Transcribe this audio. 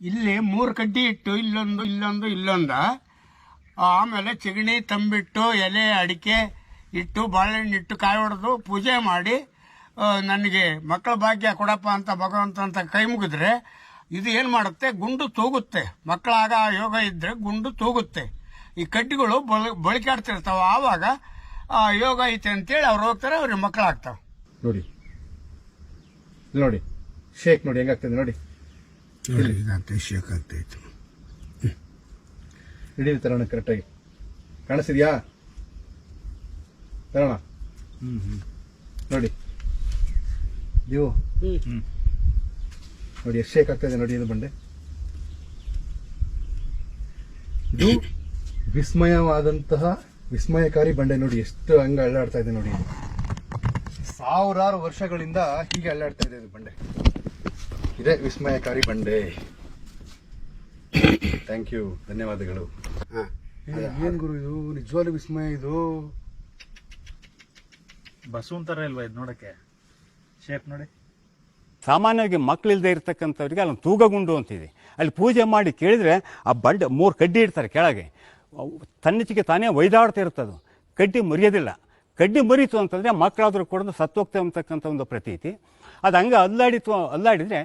ಇಲ್ಲಿ 3 ಕಡ್ಡಿ ಇಟ್ಟು ಇಲ್ಲೊಂದ ಆಮೇಲೆ ಚಿಗಣಿ ತಂಬಿಟ್ಟು ಎಲೆ ಅಡಿಕೆ ಇಟ್ಟು ಬಾಳೆಹಣ್ಣು ಇಟ್ಟು ಕಾಯಿ ಹೊಡೆದು ಪೂಜೆ ಮಾಡಿ ನನಗೆ ಮಕ್ಕಳ ಭಾಗ್ಯ ಕೊಡಪ್ಪ ಅಂತ ಭಗವಂತ ಅಂತ ಕೈ ಮುಗಿದ್ರೆ ಇದು ಏನು ಮಾಡುತ್ತೆ, ಗುಂಡು ತೂಗುತ್ತೆ. ಮಕ್ಕಳಾಗ ಯೋಗ ಇದ್ರೆ ಗುಂಡು ತೂಗುತ್ತೆ. ಈ ಕಡ್ಡಿಗಳು ಬಳಕಾಡ್ತಿರ್ತಾವ. ಆವಾಗ ಯೋಗ ಐತೆ ಅಂತೇಳಿ ಅವ್ರು ಹೋಗ್ತಾರೆ, ಅವ್ರಿಗೆ ಮಕ್ಕಳಾಗ್ತಾವ. ನೋಡಿ ನೋಡಿ ಶೇಕ್ ನೋಡಿ ಹೆಂಗಾಗ್ತದೆ ನೋಡಿ. ಶೇಕ್ ಆಗ್ತೈತೆ. ಇಡೀ ತರೋಣ ಕರೆಕ್ಟಾಗಿ ಕಾಣಿಸಿದ್ಯಾ? ತರೋಣ ನೋಡಿ ನೀವು ನೋಡಿ ಎಷ್ಟು ಶೇಕ್ ಆಗ್ತಾ ಇದೆ ನೋಡಿ. ಇದು ಬಂಡೆ ಇದು ವಿಸ್ಮಯಕಾರಿ ಬಂಡೆ ನೋಡಿ. ಎಷ್ಟು ಹಂಗ ಅಳ್ಳಾಡ್ತಾ ಇದೆ ನೋಡಿ. ಸಾವಿರಾರು ವರ್ಷಗಳಿಂದ ಹೀಗೆ ಅಳ್ಳಾಡ್ತಾ ಇದೆ ಇದು ಬಂಡೆ. ಇದೇ ವಿಸ್ಮಯಕಾರಿ ಬಂಡೆ. ಥ್ಯಾಂಕ್ ಯು, ಧನ್ಯವಾದಗಳು. ಏನ್ ಗುರು ಇದು ನಿಜವಾಗ್ಲೂ ವಿಸ್ಮಯ. ಇದು ಬಸವನ್ ತರ ಇಲ್ವಾ ಇದು ನೋಡಕ್ಕೆ? ಶೇಪ್ ನೋಡಿ. ಸಾಮಾನ್ಯವಾಗಿ ಮಕ್ಕಳಿಲ್ಲದೆ ಇರ್ತಕ್ಕಂಥವ್ರಿಗೆ ಅಲ್ಲೊಂದು ತೂಗಗುಂಡು ಅಂತಿದೆ. ಅಲ್ಲಿ ಪೂಜೆ ಮಾಡಿ ಕೇಳಿದ್ರೆ ಆ ಬಂಡೆ 3 ಕಡ್ಡಿ ಇಡ್ತಾರೆ ಕೆಳಗೆ. ತನ್ನಿಚ್ಚಿಗೆ ತಾನೇ ಒಯ್ದಾಡ್ತಾ ಇರ್ತದು. ಕಡ್ಡಿ ಮುರಿಯೋದಿಲ್ಲ. ಕಡ್ಡಿ ಮುರಿತು ಅಂತಂದರೆ ಮಕ್ಕಳಾದರೂ ಕೂಡ ಸತ್ತೋಗ್ತವೆ ಅಂತಕ್ಕಂಥ ಒಂದು ಪ್ರತೀತಿ. ಅದು ಹಂಗೆ ಅಲ್ಲಾಡಿದ್ರೆ